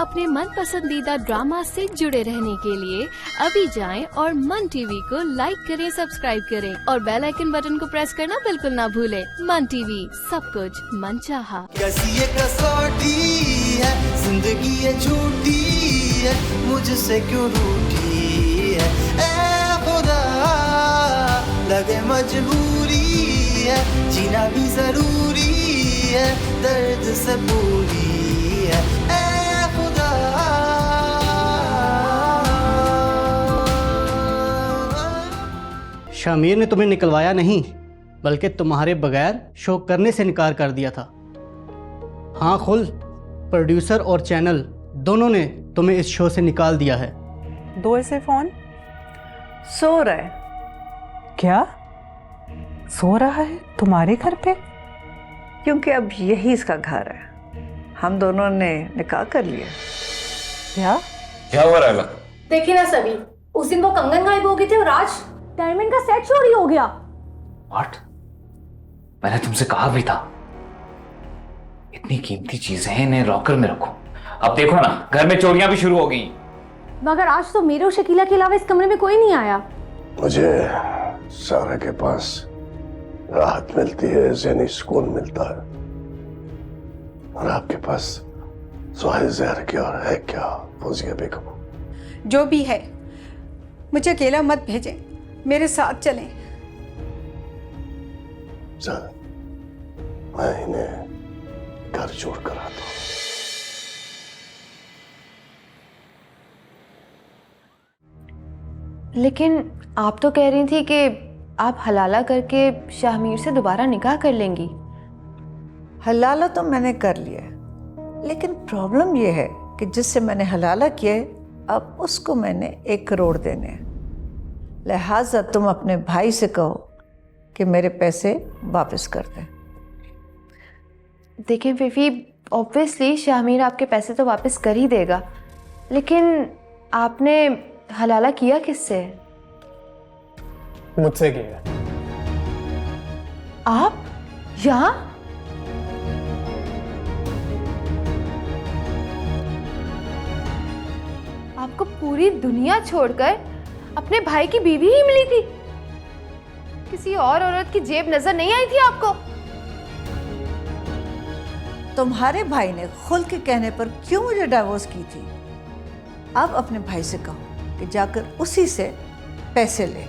अपने मन पसंदीदा ड्रामा से जुड़े रहने के लिए अभी जाएं और मन टीवी को लाइक करें, सब्सक्राइब करें और बेल आइकन बटन को प्रेस करना बिल्कुल ना भूलें। मन टीवी, सब कुछ मनचाहा। कैसी ये कसौटी है, जिंदगी ये झूठी है, मुझसे क्यों रूठी है, ऐ खुदा लगे मजबूरी है, जीना भी जरूरी है, दर्द से पूरी है, ऐ खुदा। शामिर ने तुम्हें निकलवाया नहीं, बल्कि तुम्हारे बगैर शो करने से इनकार कर दिया था। हाँ खुल, प्रोड्यूसर और चैनल दोनों ने तुम्हें इस शो से निकाल दिया है। दो ऐसे फोन। सो रहा है। क्या सो रहा है तुम्हारे घर पे? क्योंकि अब यही इसका घर है। हम दोनों ने निकाह कर लिया। क्या हो रहा है? देखिए ना सभी, उस दिन वो कंगन गायब हो गई थी और आज डायमंड का सेट चोरी हो गया। व्हाट? मैंने तुमसे कहा भी था, इतनी कीमती चीजें हैं, इन्हें लॉकर में रखो। अब देखो ना, घर में चोरियां भी शुरू हो गई। मगर आज तो मेरे और शकीला के अलावा इस कमरे में कोई नहीं आया। मुझे सारा के पास राहत मिलती है, ज़हनी सुकून मिलता है, और आपके पास सुहाय ज़हर क्या और है क्या फौजिया बेगम? जो भी है, मुझे अकेला मत भेजें, मेरे साथ चलें। चल, मैं इन्हें घर छोड़ कर आता हूँ। लेकिन आप तो कह रही थी कि आप हलाला करके शाहमीर से दोबारा निकाह कर लेंगी। हलाला तो मैंने कर लिया, लेकिन प्रॉब्लम यह है कि जिससे मैंने हलाला किया है, अब उसको मैंने 1 करोड़ देने हैं। लिहाजा तुम अपने भाई से कहो कि मेरे पैसे वापस कर दें। देखिए फीफी, ऑब्वियसली शाहमीर आपके पैसे तो वापस कर ही देगा, लेकिन आपने हलाला किया किससे? मुझसे किया। आप यहाँ? आपको पूरी दुनिया छोड़कर अपने भाई की बीवी ही मिली थी? किसी और औरत की जेब नजर नहीं आई थी आपको? तुम्हारे भाई ने खुल के कहने पर क्यों मुझे डाइवोर्स की थी? अब अपने भाई से कहो कि जाकर उसी से पैसे ले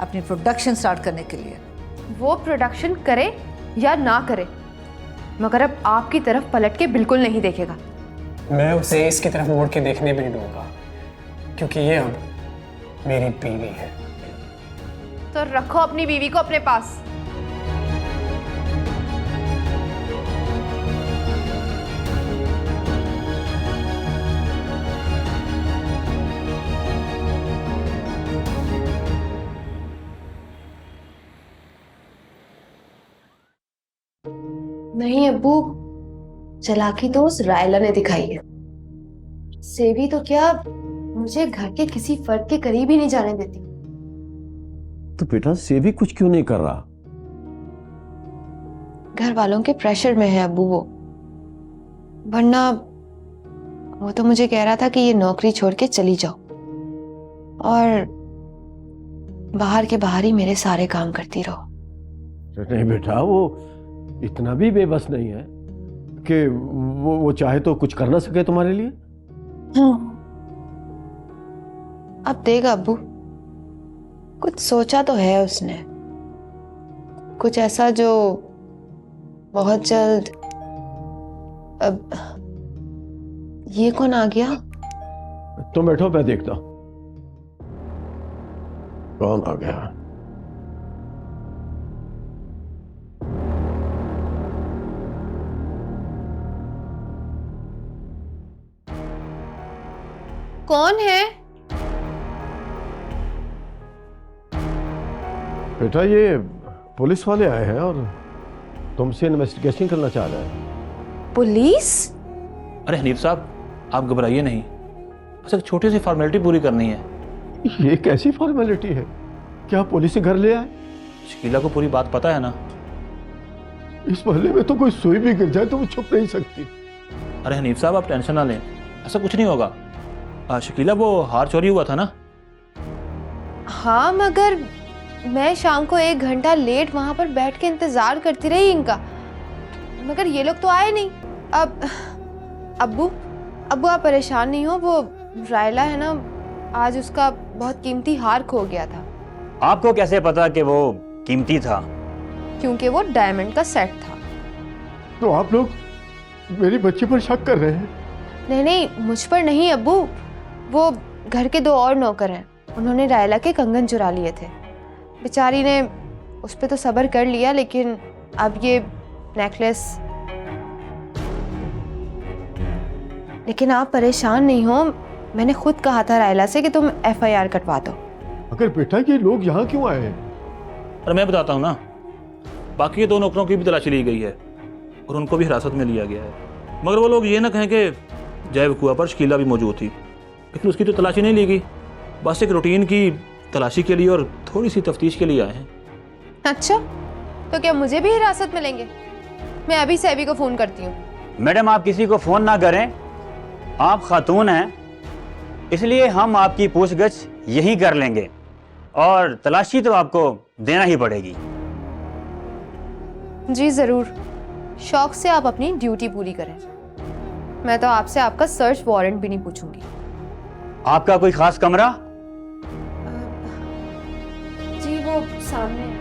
अपनी प्रोडक्शन स्टार्ट करने के लिए। वो प्रोडक्शन करे या ना करे, मगर अब आपकी तरफ पलट के बिल्कुल नहीं देखेगा। मैं उसे इसकी तरफ मुड़ के देखने भी नहीं दूंगा, क्योंकि ये अब मेरी बीवी है। तो रखो अपनी बीवी को अपने पास। नहीं अब्बू, चालाकी तो उस रायला ने दिखाई है। सेवी तो क्या मुझे घर के किसी फर्द के करीब ही नहीं जाने देती। तो बेटा सेवी कुछ क्यों नहीं कर रहा? घर वालों के प्रेशर में है अब्बू वो, वरना वो तो मुझे कह रहा था कि ये नौकरी छोड़ के चली जाओ और बाहर के बाहर ही मेरे सारे काम करती रहो। नहीं बेटा, वो इतना भी बेबस नहीं है कि वो चाहे तो कुछ कर ना सके तुम्हारे लिए। अब देगा अब्बू, कुछ सोचा तो है उसने, कुछ ऐसा जो बहुत जल्द। अब ये कौन आ गया? तुम बैठो, मैं देखता हूं कौन आ गया। कौन है? बेटा ये पुलिस वाले आए हैं और तुमसे इन्वेस्टिगेशन करना चाह रहे हैं। पुलिस? अरे हनीफ साहब, आप घबराइए नहीं, बस एक छोटी सी फॉर्मेलिटी पूरी करनी है। ये कैसी फॉर्मेलिटी है? क्या पुलिस से घर ले आए? शकीला को पूरी बात पता है ना। इस मोहल्ले में तो कोई सुई भी गिर जाए तो वो छुप नहीं सकती। अरे हनीफ साहब, आप टेंशन ना लें, ऐसा कुछ नहीं होगा। शकीला वो हार चोरी हुआ था ना? हाँ, मगर मैं शाम को 1 घंटा लेट वहां पर बैठ के इंतजार करती रही इनका, मगर ये लोग तो आए नहीं। अब अब्बू आप परेशान नहीं हो, वो रायला है ना, आज उसका बहुत कीमती हार खो गया था। आपको कैसे पता कि वो कीमती था? क्योंकि वो डायमंड का सेट था। तो आप लोग मेरी बच्ची पर शक कर रहे हैं? नहीं, मुझ पर नहीं अब्बू, वो घर के 2 और नौकर हैं, उन्होंने रायला के कंगन चुरा लिए थे। बेचारी ने उस पर तो सब्र कर लिया, लेकिन अब ये नेकलेस। लेकिन आप परेशान नहीं हो, मैंने खुद कहा था रायला से कि तुम FIR कटवा दो। अगर बेटा ये लोग यहाँ क्यों आए हैं? अरे मैं बताता हूँ ना, बाकी ये 2 नौकरों की भी तलाशी ली गई है और उनको भी हिरासत में लिया गया है। मगर वो लोग ये ना कहें कि जैव कुआं पर शकीला भी मौजूद थी, लेकिन उसकी तो तलाशी नहीं ली गई, बस एक रूटीन की तलाशी के लिए और थोड़ी सी तफ्तीश के लिए आए हैं। अच्छा, तो क्या मुझे भी हिरासत में लेंगे? मैं अभी सैबी को फोन करती हूँ। मैडम आप किसी को फोन ना करें, आप खातून हैं, इसलिए हम आपकी पूछगछ यही कर लेंगे और तलाशी तो आपको देना ही पड़ेगी। जी जरूर, शौक से आप अपनी ड्यूटी पूरी करें। मैं तो आपसे आपका सर्च वारंट भी नहीं पूछूंगी। आपका कोई खास कमरा? जी वो सामने है।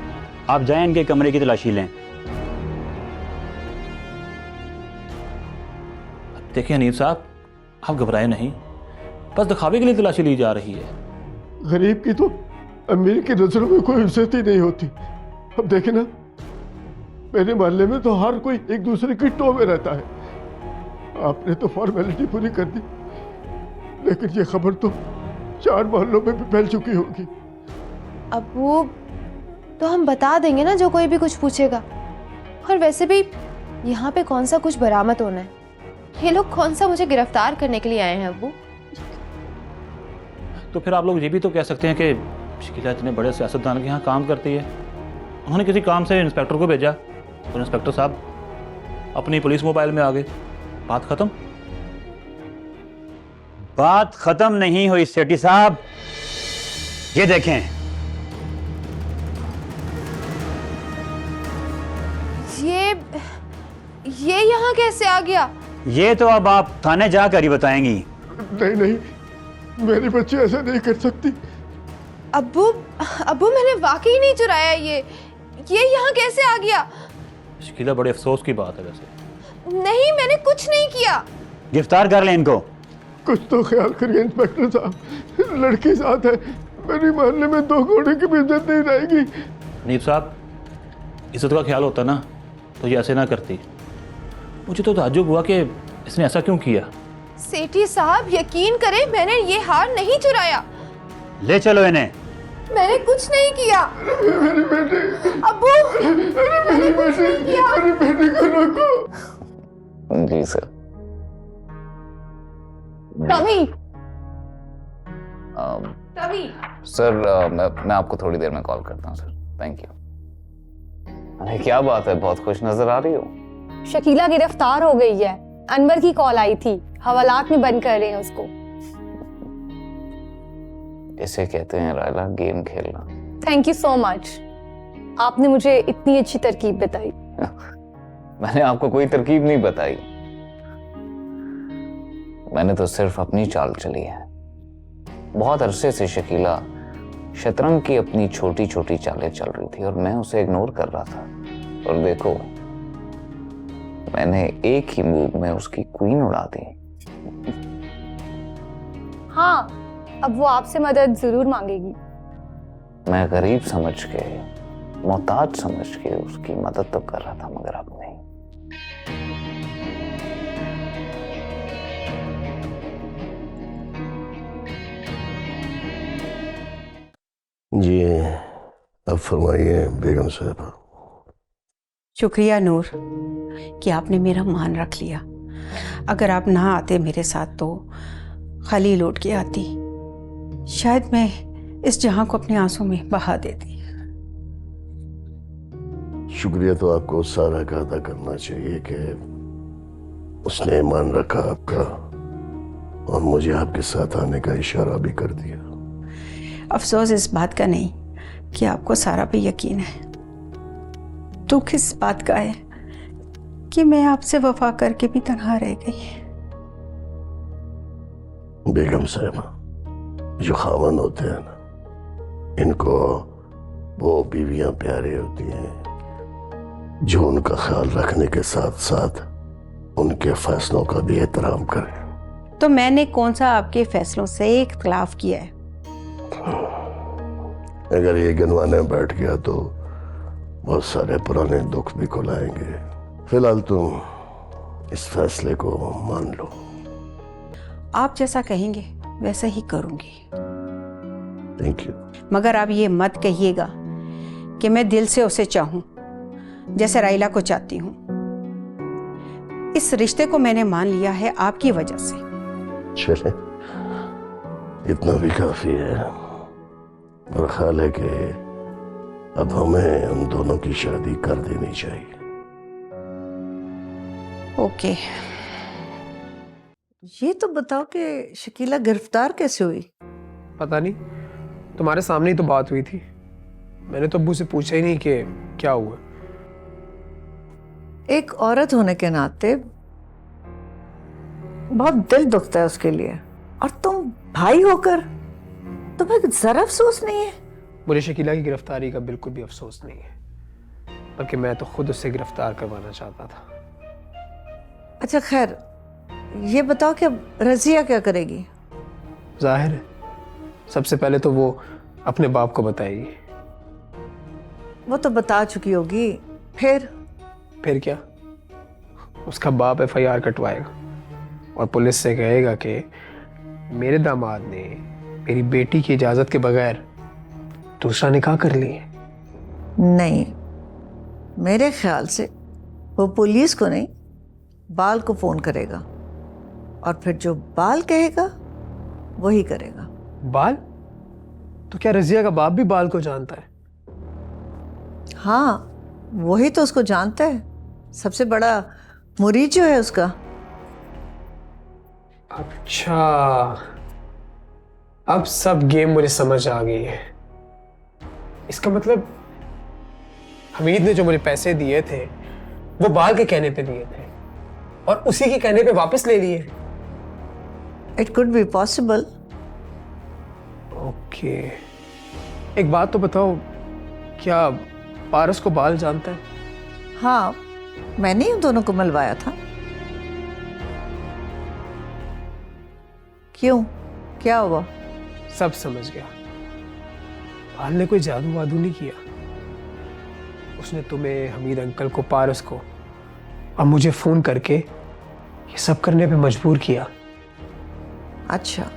आप जाएं इनके कमरे की तलाशी लें। देखिए हनीफ साहब, आप घबराए नहीं, बस दिखावे के लिए तलाशी ली जा रही है। गरीब की तो अमीर की नजरों में कोई इज्जत ही नहीं होती। अब देखे ना, मेरे मोहल्ले में तो हर कोई एक दूसरे की टो में रहता है। आपने तो फॉर्मेलिटी पूरी कर दी, लेकिन ये खबर तो 4 मोहल्लों में भी फैल चुकी होगी। अब वो तो हम बता देंगे ना जो कोई भी कुछ पूछेगा। और वैसे भी यहाँ पे कौन सा कुछ बरामद होना है? ये लोग कौन सा मुझे गिरफ्तार करने के लिए आए हैं अब्बू? तो फिर आप लोग ये भी तो कह सकते हैं कि शकीला इतने बड़े सियासतदान के यहाँ काम करती है, उन्होंने किसी काम से इंस्पेक्टर को भेजा और इंस्पेक्टर साहब अपनी पुलिस मोबाइल में आ गए। बात खत्म। बात खत्म नहीं हुई सेठी साहब, ये देखें। ये यहाँ कैसे आ गया? ये तो अब आप थाने जाकर ही बताएंगी। नहीं, मेरी बच्ची ऐसा नहीं कर सकती। अब्बू मैंने वाकई नहीं चुराया। ये यहाँ कैसे आ गया? शकीला बड़े अफसोस की बात है। वैसे नहीं, मैंने कुछ नहीं किया। गिरफ्तार कर लें इनको। कुछ तो ख्याल करिए इंस्पेक्टर साहब, लड़की साथ है, मेरी मोहल्ले में 2 घोड़े की भी इज्जत नहीं रहेगी। नीब साहब, इज्जत का ख्याल होता ना तो ये ऐसे ना करती। मुझे तो ताज्जुब हुआ कि इसने ऐसा क्यों किया। सेठी साहब यकीन करें, मैंने ये हार नहीं चुराया। ले चलो इन्हें। मैंने कुछ नहीं किया। मेरी बेटी, अब्बू, मेरी बेटी को रोको। जी सर। कभी सर मैं आपको थोड़ी देर में कॉल करता हूँ सर। Thank you. अरे क्या बात है, बहुत खुश नजर आ रही हो। शकीला गिरफ्तार हो गई है। अनवर की कॉल आई थी, हवालात में बंद कर रहे हैं उसको। इसे कहते हैं रायला गेम खेलना। थैंक यू सो मच, आपने मुझे इतनी अच्छी तरकीब बताई। मैंने आपको कोई तरकीब नहीं बताई, मैंने तो सिर्फ अपनी चाल चली है। बहुत अरसे से शकीला शतरंज की अपनी छोटी छोटी चालें चल रही थी और मैं उसे इग्नोर कर रहा था। और देखो, मैंने एक ही मूव में उसकी क्वीन उड़ा दी। हाँ, अब वो आपसे मदद जरूर मांगेगी। मैं गरीब समझ के, मोहताज समझ के उसकी मदद तो कर रहा था, मगर अब नहीं। जी अब फरमाइए बेगम साहब। शुक्रिया नूर कि आपने मेरा मान रख लिया। अगर आप ना आते मेरे साथ तो खाली लौट के आती, शायद मैं इस जहां को अपने आंसू में बहा देती। शुक्रिया तो आपको सारा का अदा करना चाहिए कि उसने मान रखा आपका, और मुझे आपके साथ आने का इशारा भी कर दिया। अफसोस इस बात का नहीं कि आपको सारा पे यकीन है, दुख इस बात का है कि मैं आपसे वफा करके भी तन्हा रह गई। बेगम साहिबा, जो खामन होते हैं ना, इनको वो बीवियां प्यारी होती हैं जो उनका ख्याल रखने के साथ साथ उनके फैसलों का भी एहतराम करें। तो मैंने कौन सा आपके फैसलों से इख्तलाफ किया है? अगर ये गिनवाने बैठ गया तो बहुत सारे पुराने दुख भी खुलाएंगे। फिलहाल तुम इस फैसले को मान लो। आप जैसा कहेंगे वैसा ही करूंगी। Thank you. मगर आप ये मत कहिएगा कि मैं दिल से उसे चाहूं जैसे राइला को चाहती हूं। इस रिश्ते को मैंने मान लिया है आपकी वजह से। चले, इतना भी काफी है। और ख्याल है कि अब हमें उन दोनों की शादी कर देनी चाहिए। ओके। ये तो बताओ कि शकीला गिरफ्तार कैसे हुई? पता नहीं, तुम्हारे सामने ही तो बात हुई थी। मैंने तो अब्बू से पूछा ही नहीं कि क्या हुआ। एक औरत होने के नाते बहुत दिल दुखता है उसके लिए, और तुम भाई होकर तुम्हें जरा अफसोस नहीं है? मुझे शकीला की गिरफ्तारी का बिल्कुल भी अफसोस नहीं है, बल्कि मैं तो खुद उससे गिरफ्तार करवाना चाहता था। अच्छा खैर, ये बताओ कि अब रजिया क्या करेगी? जाहिर है सबसे पहले तो वो अपने बाप को बताएगी। वो तो बता चुकी होगी। फिर क्या? उसका बाप FIR कटवाएगा और पुलिस से कहेगा कि मेरे दामाद ने मेरी बेटी की इजाजत के बगैर दूसरा निकाह कर लिए। नहीं, मेरे ख्याल से वो पुलिस को नहीं, बाल को फोन करेगा, और फिर जो बाल कहेगा वही करेगा। बाल? तो क्या रजिया का बाप भी बाल को जानता है? हाँ, वही तो उसको जानता है, सबसे बड़ा मुरीद जो है उसका। अच्छा, अब सब गेम मुझे समझ आ गई है। इसका मतलब हमीद ने जो मुझे पैसे दिए थे वो बाल के कहने पे दिए थे और उसी के कहने पे वापस ले लिए। It could be possible. Okay, एक बात तो बताओ, क्या पारस को बाल जानता है? हाँ, मैंने ही उन दोनों को मिलवाया था। क्यों, क्या हुआ? सब समझ गया। बाल ने कोई जादू वादू नहीं किया। उसने तुम्हें, हमीद अंकल को, पारस को और मुझे फोन करके ये सब करने पे मजबूर किया। अच्छा,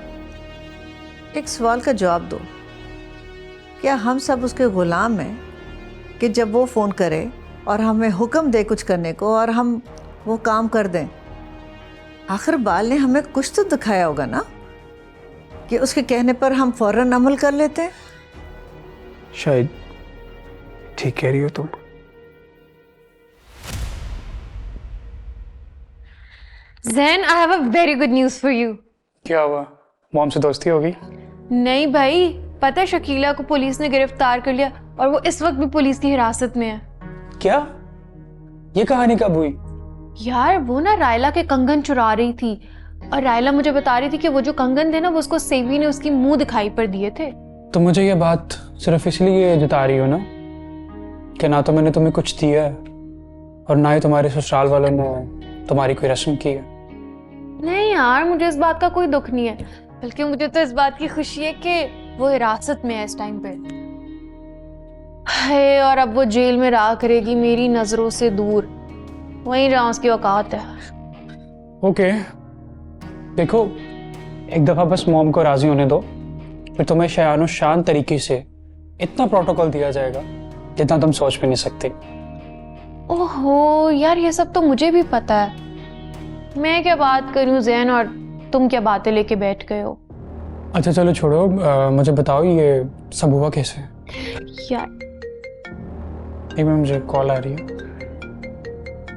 एक सवाल का जवाब दो। क्या हम सब उसके गुलाम हैं कि जब वो फोन करे और हमें हुक्म दे कुछ करने को और हम वो काम कर दें? आखिर बाल ने हमें कुछ तो दिखाया होगा ना कि उसके कहने पर हम फौरन अमल कर लेते हैं। शायद ठीक कह रही हो तुम। ज़ैन, I have a very good news for you. क्या हुआ? मॉम से दोस्ती होगी? नहीं भाई, पता है शकीला को पुलिस ने गिरफ्तार कर लिया और वो इस वक्त भी पुलिस की हिरासत में है। क्या? ये कहानी कब हुई? यार वो ना रायला के कंगन चुरा रही थी और रायला मुझे बता रही थी कि वो जो कंगन थे ना वो उसको सेवी ने उसकी मुंह दिखाई पर दिए थे। तो मुझे ये बात सिर्फ इसलिए जता रही हो ना कि ना तो मैंने तुम्हें कुछ दिया है और ना ही तुम्हारे ससुराल वालों ने तुम्हारी कोई रस्म की है। नहीं यार, मुझे इस बात का कोई दुख नहीं है, बल्कि मुझे तो इस बात की खुशी है कि वो हिरासत में है इस टाइम पे। है, और अब वो जेल में रहा करेगी मेरी नजरों से दूर, वहीं जहाँ उसकी औकात है। ओके, देखो एक दफा बस मॉम को राजी होने दो, फिर तुम्हें शायानो शान तरीके से इतना प्रोटोकॉल दिया जाएगा जितना तुम सोच भी नहीं सकते। ओहो यार, ये सब तो मुझे भी पता है। मैं क्या बात करूं ज़ैन, और तुम क्या बातें लेके बैठ गए हो? अच्छा चलो छोड़ो, मुझे बताओ ये सब हुआ कैसे? यार एक मिनट, मुझे कॉल आ रही है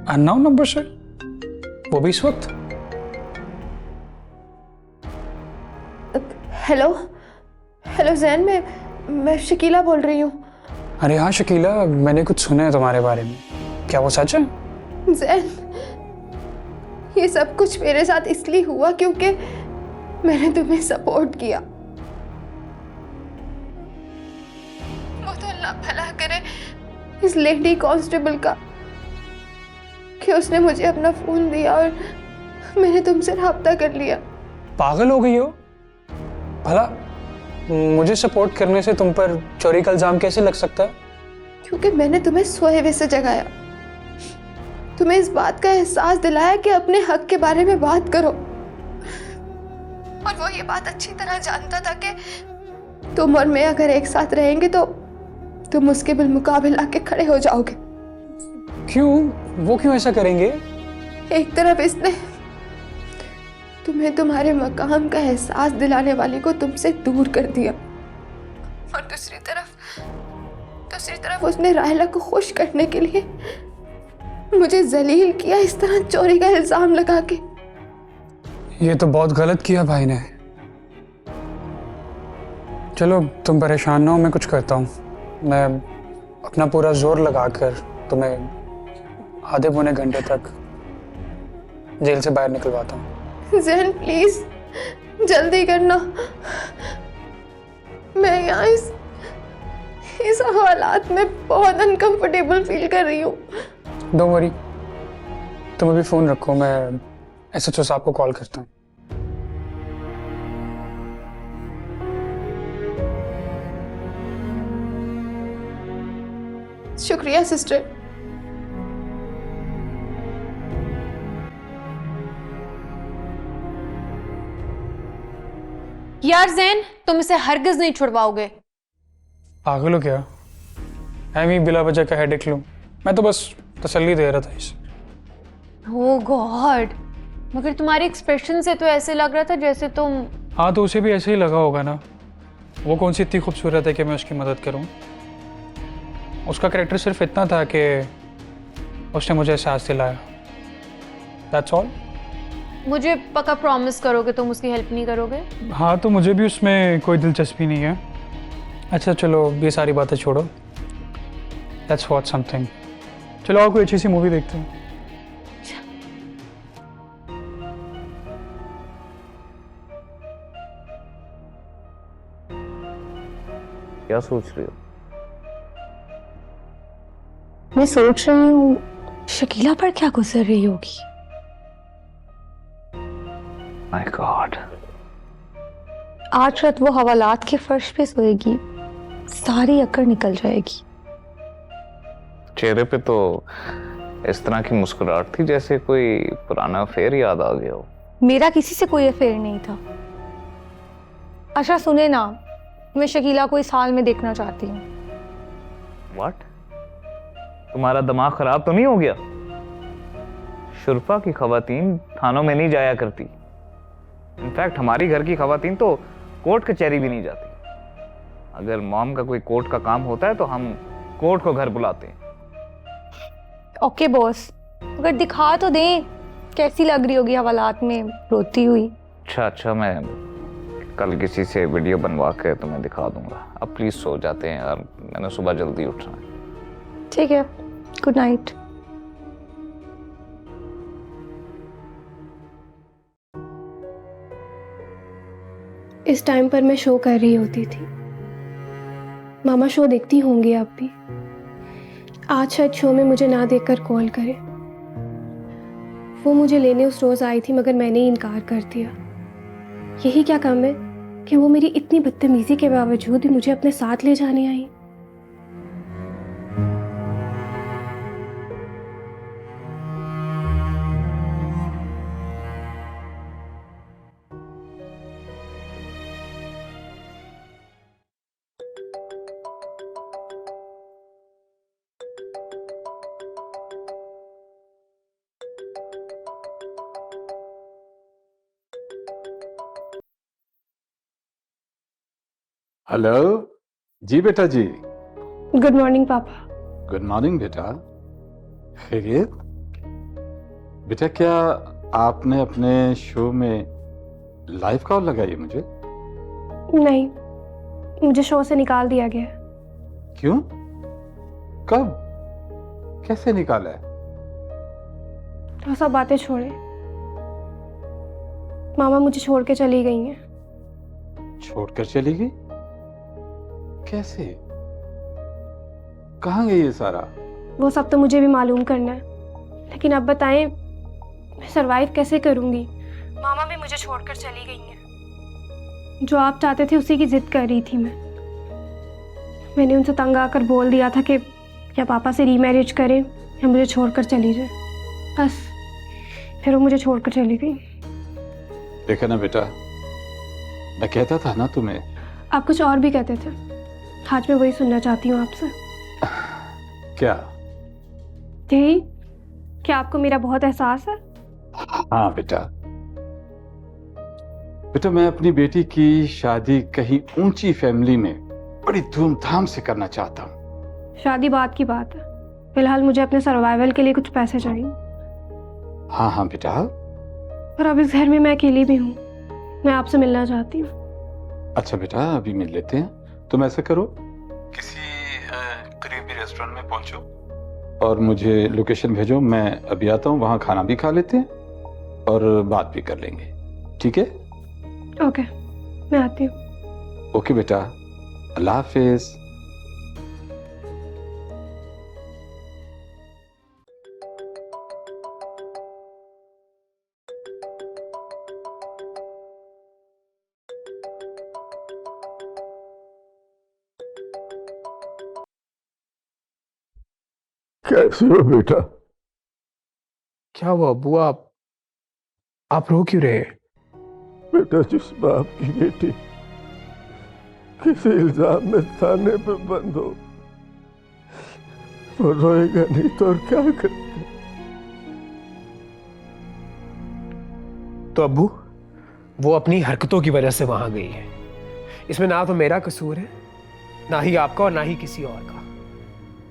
अननोन नंबर से, वो भी इस वक्त। हेलो हेलो जैन, मैं शकीला बोल रही हूँ। अरे हाँ शकीला, मैंने कुछ सुना है तुम्हारे बारे में, क्या वो सच है? जैन, ये सब कुछ मेरे साथ इसलिए हुआ क्योंकि मैंने तुम्हें सपोर्ट किया। वो तो अल्लाह भला करे इस लेडी कांस्टेबल का कि उसने मुझे अपना फोन दिया और मैंने तुमसे राब्ता कर लिया। पागल हो गई हो? भला मुझे सपोर्ट करने से तुम पर चोरी का इल्जाम कैसे लग सकता है? क्योंकि मैंने तुम्हें सोए हुए से जगाया, तुम्हें इस बात का एहसास दिलाया कि अपने हक के बारे में बात करो। और वो ये बात अच्छी तरह जानता था कि तुम और मैं अगर एक साथ रहेंगे तो तुम उसके बिलमुकाबिल आके खड़े हो जाओगे। क्यों? वो क्यों ऐसा करेंगे? एक तरफ इसने तुम्हें तुम्हारे मकाम का एहसास दिलाने वाली को तुमसे दूर कर दिया और दूसरी तरफ उसने राहिला को खुश करने के लिए मुझे जलील किया, इस तरह चोरी का इल्जाम लगा के। ये तो बहुत गलत किया भाई ने। चलो तुम परेशान ना हो, मैं कुछ करता हूँ। मैं अपना पूरा जोर लगाकर तुम्हें आधे पौने घंटे तक जेल से बाहर निकलवाता हूँ। जैन प्लीज जल्दी करना, मैं यहाँ इस हालात में बहुत अनकंफर्टेबल फील कर रही हूँ। डोंट वरी, तुम अभी फोन रखो, मैं एसएचओ साहब को कॉल करता हूँ। शुक्रिया सिस्टर। यार जैन, तुम इसे हरगिज नहीं छुड़वाओगे। पागल हो क्या? मैं बिला वजह का हेडेक लूं? मैं तो बस तसल्ली दे रहा था इसे। ओह गॉड, मगर तुम्हारे एक्सप्रेशन से तो ऐसे लग रहा था जैसे तुम... हाँ तो उसे भी ऐसे ही लगा होगा ना। वो कौन सी इतनी खूबसूरत है कि मैं उसकी मदद करूं? उसका कैरेक्टर सिर्फ इतना था कि उसने मुझे एहसास दिलाया, दैट्स ऑल। मुझे पक्का प्रॉमिस करो कि तुम उसकी हेल्प नहीं करोगे? हाँ तो मुझे भी उसमें कोई दिलचस्पी नहीं है। अच्छा चलो ये सारी बातें छोड़ो, लेट्स वॉच समथिंग। चलो और कोई अच्छी सी मूवी देखते हैं। क्या सोच रही हो? मैं सोच रही हूँ शकीला पर क्या गुजर रही होगी। माय गॉड, आज रात वो हवालात के फर्श पे सोएगी, सारी अकड़ निकल जाएगी। चेहरे पे तो इस तरह की मुस्कुराहट थी जैसे कोई पुराना अफेयर याद आ गया हो। मेरा किसी से कोई अफेयर नहीं था। अच्छा सुने ना, मैं शकीला को इस हाल में देखना चाहती हूँ। व्हाट? तुम्हारा दिमाग खराब तो नहीं हो गया? शुरफा की खवातीन थानों में नहीं जाया करती। इनफैक्ट हमारी घर की खवातीन तो कोर्ट कचहरी भी नहीं जाती। अगर मॉम का कोई कोर्ट का काम होता है तो हम कोर्ट को घर बुलाते हैं। ओके बॉस, अगर दिखा तो दें कैसी लग रही होगी हवालात में रोती हुई। अच्छा, मैं कल किसी से वीडियो बनवा के तुम्हें दिखा दूंगा। अब प्लीज सो जाते हैं यार, मैंने सुबह जल्दी उठना है। ठीक है, गुड नाइट। इस टाइम पर मैं शो कर रही होती थी। मामा शो देखती होंगी आप भी। आज शायद शो में मुझे ना देखकर कॉल करें। वो मुझे लेने उस रोज़ आई थी मगर मैंने ही इनकार कर दिया। यही क्या काम है कि वो मेरी इतनी बदतमीजी के बावजूद भी मुझे अपने साथ ले जाने आई। हेलो जी बेटा जी। गुड मॉर्निंग पापा। गुड मॉर्निंग बेटा। खैरियत? बेटा क्या आपने अपने शो में लाइव कॉल लगाई मुझे? नहीं, मुझे शो से निकाल दिया गया है। क्यों? कब? कैसे निकाला है? तो सब बातें छोड़े, मामा मुझे छोड़ के चली गई हैं। छोड़कर चली गई? कैसे? कहाँ गई ये सारा? वो सब तो मुझे भी मालूम करना है, लेकिन अब बताएं मैं सरवाइव कैसे करूंगी? मामा भी मुझे छोड़कर चली गई हैं। जो आप चाहते थे उसी की जिद कर रही थी मैंने उनसे तंग आकर बोल दिया था कि या पापा से रीमैरिज करें या मुझे छोड़कर चली जाए। बस फिर वो मुझे छोड़कर चली गई। देखा ना बेटा, मैं कहता था ना तुम्हें। आप कुछ और भी कहते थे, आज मैं वही सुनना चाहती हूँ आपसे। क्या? यही, क्या आपको मेरा बहुत एहसास है? हाँ बेटा, बेटा मैं अपनी बेटी की शादी कहीं ऊंची फैमिली में बड़ी धूमधाम से करना चाहता हूँ। शादी बात की बात है, फिलहाल मुझे अपने सर्वाइवल के लिए कुछ पैसे चाहिए। हाँ हाँ बेटा। और अब इस घर में मैं अकेली भी हूँ, मैं आपसे मिलना चाहती हूँ। अच्छा बेटा, अभी मिल लेते हैं। तुम ऐसा करो, किसी करीबी रेस्टोरेंट में पहुंचो और मुझे लोकेशन भेजो, मैं अभी आता हूँ। वहाँ खाना भी खा लेते हैं और बात भी कर लेंगे, ठीक है? ओके, मैं आती हूँ। ओके बेटा, अल्लाह हाफिज। कैसे हो बेटा? क्या हुआ अब्बू? आप रो क्यों रहे हैं? बेटा, जिस बाप की बेटी किसी इल्जाम में थाने पे बंद हो, वो रोएगा नहीं तो और क्या करेगा? तो अब्बू, वो अपनी हरकतों की वजह से वहां गई है। इसमें ना तो मेरा कसूर है, ना ही आपका और ना ही किसी और का।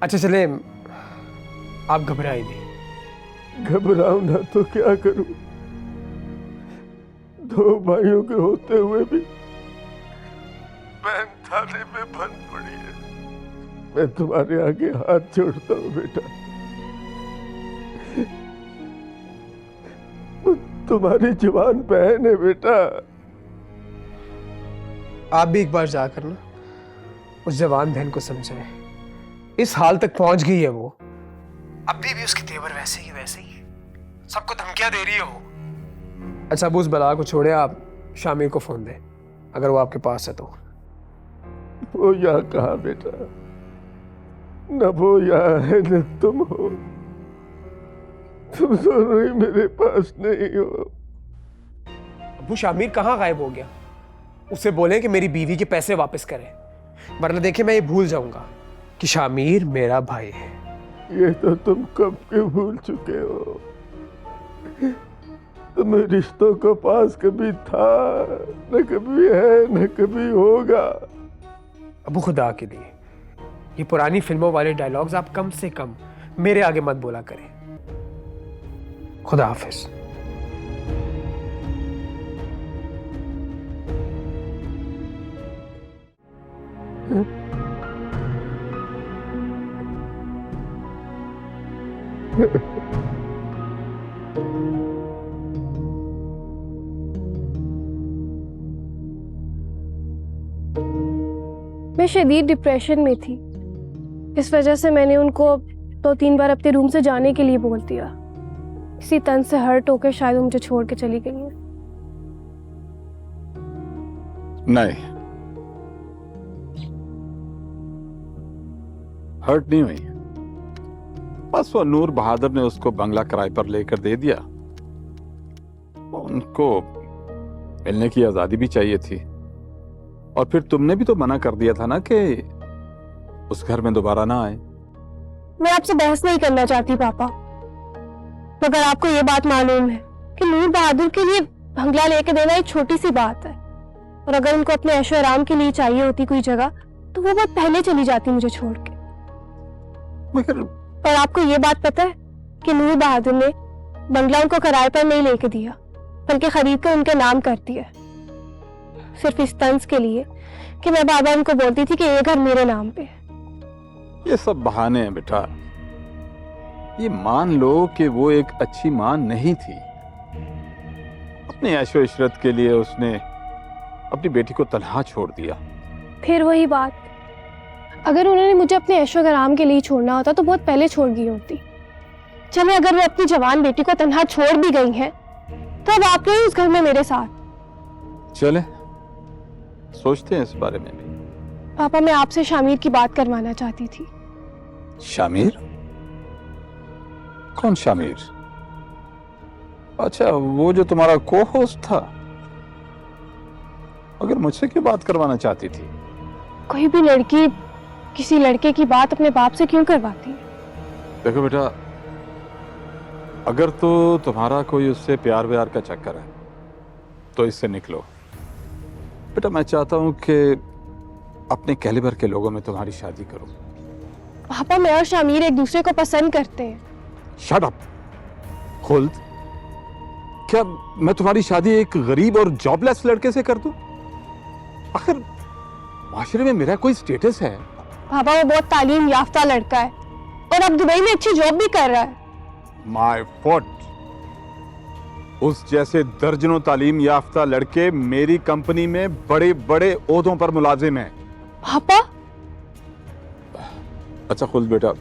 अच्छा चले, आप घबराए नहीं। घबराऊं ना तो क्या करूं? दो भाइयों के होते हुए भी बहन थाने में बंद पड़ी है। मैं तुम्हारे आगे हाथ जोड़ता हूं बेटा, वो तुम्हारी जवान बहन है बेटा। आप भी एक बार जाकर ना उस जवान बहन को समझाएं। इस हाल तक पहुंच गई है वो, अभी भी उसके तेवर वैसे ही सबको धमकियां दे रही है वो। अच्छा, अब उस बला को छोड़े, आप शामिर को फोन दें अगर वो आपके पास है तो। वो यहाँ कहाँ बेटा? न वो यहाँ है न तुम हो। तुम दोनों ही मेरे पास नहीं हो। अबू, शामिर कहाँ गायब हो गया? उसे बोलें कि मेरी बीवी के पैसे वापस करे, वरना देखे मैं ये भूल जाऊंगा कि शामिर मेरा भाई है। ये तो तुम कब के भूल चुके हो। तुम्हें रिश्तों का पास कभी था, न कभी है, न कभी होगा। अबू, खुदा के लिए ये पुरानी फिल्मों वाले डायलॉग्स आप कम से कम मेरे आगे मत बोला करें। खुदा हाफिज। मैं शदीद डिप्रेशन में थी, इस वजह से मैंने उनको 2-3 बार अपने रूम से जाने के लिए बोल दिया। किसी तन से हर्ट होकर शायद वो मुझे छोड़ के चली गई है। नहीं, हर्ट नहीं हुई। बस वो नूर बहादुर ने उसको बंगला किराए पर लेकर दे दिया। उनको मिलने की आजादी भी चाहिए थी, और फिर तुमने भी तो मना कर दिया था ना कि उस घर में दोबारा ना आए। मैं आपसे बहस नहीं करना चाहती पापा, मगर आपको ये बात मालूम है कि नूर बहादुर के लिए बंगला लेके देना एक छोटी सी बात है, और अगर उनको अपने ऐशो आराम के लिए चाहिए होती कोई जगह तो वो बहुत पहले चली जाती मुझे छोड़ के। मगर और आपको ये बात पता है कि नूर बहादुर ने बंगला उनको किराए पर नहीं लेके दिया, बल्कि खरीद कर उनके नाम कर दिया। सिर्फ इस तंज के लिए कि मैं बार बार उनको बोलती थी कि ये घर मेरे नाम पे है। ये सब बहाने हैं बेटा। ये मान लो कि वो एक अच्छी मां नहीं थी। अपने ऐशो इशरत के लिए उसने अपनी बेटी को तन्हा छोड़ दिया। फिर वही बात, अगर उन्होंने मुझे अपने ऐशो आराम के लिए छोड़ना होता तो बहुत पहले छोड़ गई होती। चले, अगर वो अपनी जवान बेटी को तन्हा छोड़ भी गई हैं, तो अब आप रहे उस घर में मेरे साथ। चले सोचते हैं इस बारे में भी। पापा, मैं आपसे शामिर की बात करवाना चाहती थी। शामिर? कौन शामिर? अच्छा, वो जो तुम्हारा को होस्ट था। अगर मुझसे क्यों बात करवाना चाहती थी? कोई भी लड़की किसी लड़के की बात अपने बाप से क्यों करवाती है? देखो बेटा, अगर तो तुम्हारा कोई उससे प्यार व्यार का चक्कर है तो इससे निकलो। बेटा, मैं चाहता हूं कि अपने कैलिबर के लोगों में तुम्हारी शादी करूं। पापा, मैं और शामिर एक दूसरे को पसंद करते हैं। Shut up Khuld. क्या मैं तुम्हारी शादी एक गरीब और जॉबलेस लड़के से कर दूं? आखिर माशरे में मेरा कोई स्टेटस है? पापा, वो बहुत तालीम याफ्ता लड़का है और अब दुबई में अच्छी जॉब भी कर रहा है। My fought. उस जैसे दर्जनों तालीम याफ्ता लड़के मेरी कंपनी में बड़े बड़े ओहदों पर मुलाजिम हैं। पापा? अच्छा खुद बेटा,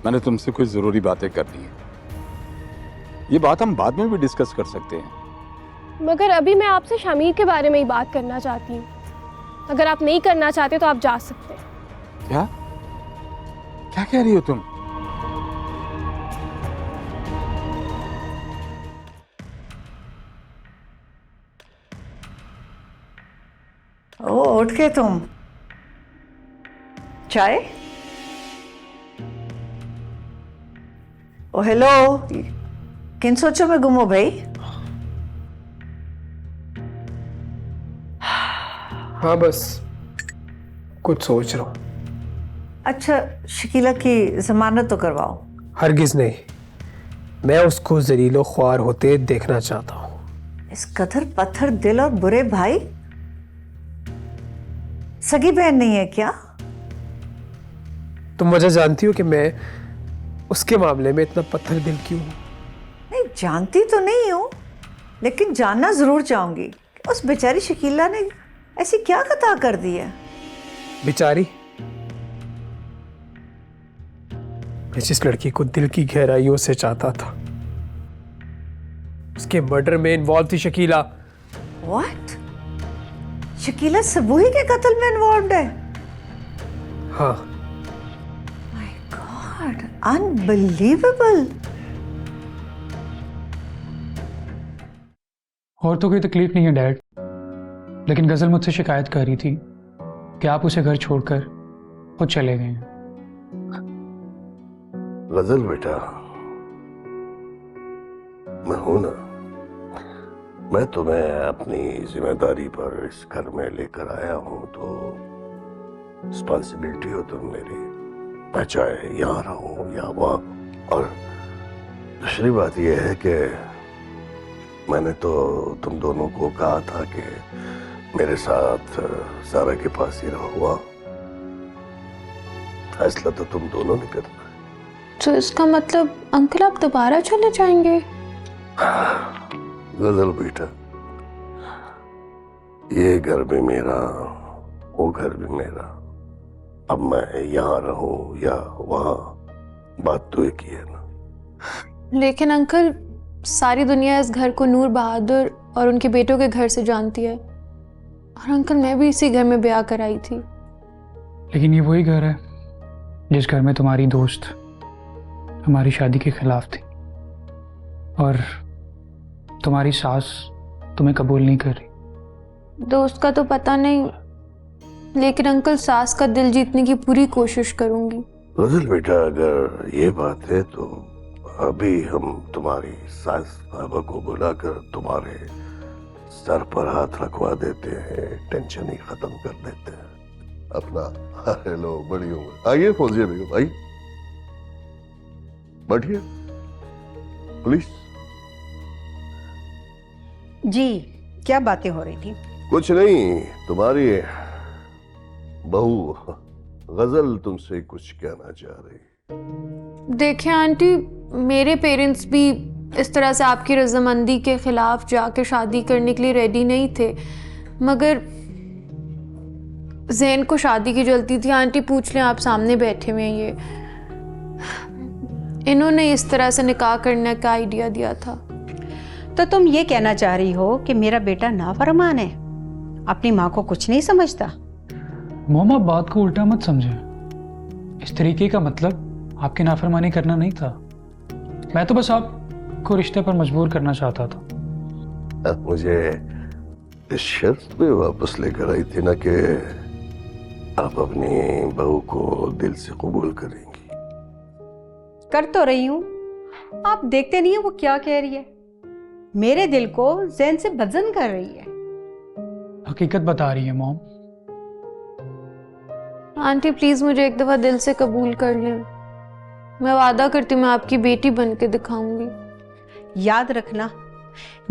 मैंने तुमसे कोई जरूरी बातें करनी है। ये बात हम बाद में भी डिस्कस कर सकते हैं। मगर अभी मैं आपसे शामिर के बारे में ही बात करना चाहती हूँ। अगर आप नहीं करना चाहते तो आप जा सकते हैं। क्या क्या कह रही हो तुम? ओ, उठ के तुम चाय? ओ हेलो, किन सोचो में गुम हो भाई? हाँ, बस कुछ सोच रहा हूँ। अच्छा, शकीला की जमानत तो करवाओ। हरगिज नहीं, मैं उसको जलीलो ख्वार होते देखना चाहता हूँ। इस कदर पत्थर दिल और बुरे भाई? सगी बहन नहीं है क्या? तुम वजह जानती हो कि मैं उसके मामले में इतना पत्थर दिल क्यों हूं? नहीं, जानती तो नहीं हूं, लेकिन जानना जरूर चाहूंगी उस बेचारी शकीला ने ऐसी क्या खता कर दी है। बेचारी? मैं जिस लड़की को दिल की गहराइयों से चाहता था, उसके मर्डर में इन्वॉल्व थी शकीला। व्हाट? शकीला सबूही के कत्ल में इन्वॉल्व है? हाँ। My God, unbelievable. और तो कोई तकलीफ नहीं है डैड, लेकिन गजल मुझसे शिकायत कर रही थी कि आप उसे घर छोड़कर खुद चले गए हैं। गजल बेटा, मैं हूं ना। मैं तुम्हें अपनी जिम्मेदारी पर इस घर में लेकर आया हूं, तो रिस्पॉन्सिबिलिटी हो तुम मेरी। मैं चाहे यहाँ रहूं या वहां। और दूसरी बात यह है कि मैंने तो तुम दोनों को कहा था कि मेरे साथ सारा के पास ही रहुआ। फैसला तो तुम दोनों ने करना है। तो इसका मतलब अंकल आप दोबारा चले जाएंगे? गजल बेटा, ये घर भी मेरा, वो घर भी मेरा। अब मैं यहाँ रहूं या वहां, बात तो एक ही है ना। लेकिन अंकल, सारी दुनिया इस घर को नूर बहादुर और उनके बेटों के घर से जानती है, और अंकल मैं भी इसी घर में ब्याह कराई थी। लेकिन ये वही घर है जिस घर में तुम्हारी दोस्त हमारी शादी के खिलाफ थी, और तुम्हारी सास तुम्हें कबूल नहीं कर रही। दोस्त का तो पता नहीं, लेकिन अंकल सास का दिल जीतने की पूरी कोशिश करूंगी। गजल बेटा, अगर ये बात है तो अभी हम तुम्हारी सास साहबा को बुलाकर तुम्हारे सर पर हाथ रखवा देते हैं, टेंशन ही खत्म कर देते हैं अपना। हेलो, बड़ी उम्र। आइए फौजिया बेगम, आइए बैठिए प्लीज। जी, क्या बातें हो रही थी? कुछ नहीं, तुम्हारी बहू गजल तुमसे कुछ कहना चाह रही। देखिए आंटी, मेरे पेरेंट्स भी इस तरह से आपकी रजामंदी के खिलाफ जाके शादी करने के लिए रेडी नहीं थे, मगर जैन को शादी की जल्दी थी। आंटी पूछ लें, आप सामने बैठे हुए हैं, ये इन्होंने इस तरह से निकाह करने का आइडिया दिया था। तो तुम ये कहना चाह रही हो कि मेरा बेटा नाफरमान है, अपनी माँ को कुछ नहीं समझता? मोम, आप बात को उल्टा मत समझे। इस तरीके का मतलब आपकी नाफरमानी करना नहीं था। मैं तो बस आपको रिश्ते पर मजबूर करना चाहता था। मुझे इस शर्त पे वापस लेकर आई थी ना कि आप अपनी बहू को दिल से कबूल करेंगी। कर तो रही हूँ, आप देखते नहीं है वो क्या कह रही है। मेरे दिल को जैन से बदजन कर रही है। हकीकत बता रही है मॉम। आंटी प्लीज मुझे एक दफा दिल से कबूल कर लें। मैं वादा करती हूँ मैं आपकी बेटी बन के दिखाऊंगी। याद रखना,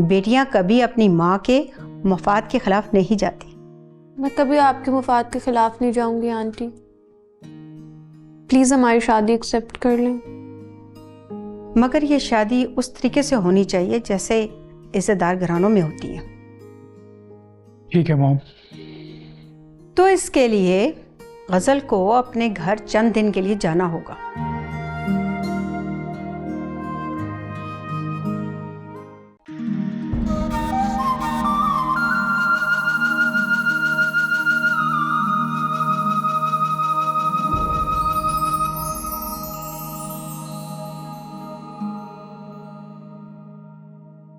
बेटियां कभी अपनी माँ के मफाद के खिलाफ नहीं जाती। मैं कभी आपके मफाद के खिलाफ नहीं जाऊंगी आंटी। प्लीज हमारी शादी एक्सेप्ट कर लें। मगर ये शादी उस तरीके से होनी चाहिए जैसे इज्जतदार घरानों में होती है। ठीक है मॉम। तो इसके लिए गजल को अपने घर चंद दिन के लिए जाना होगा।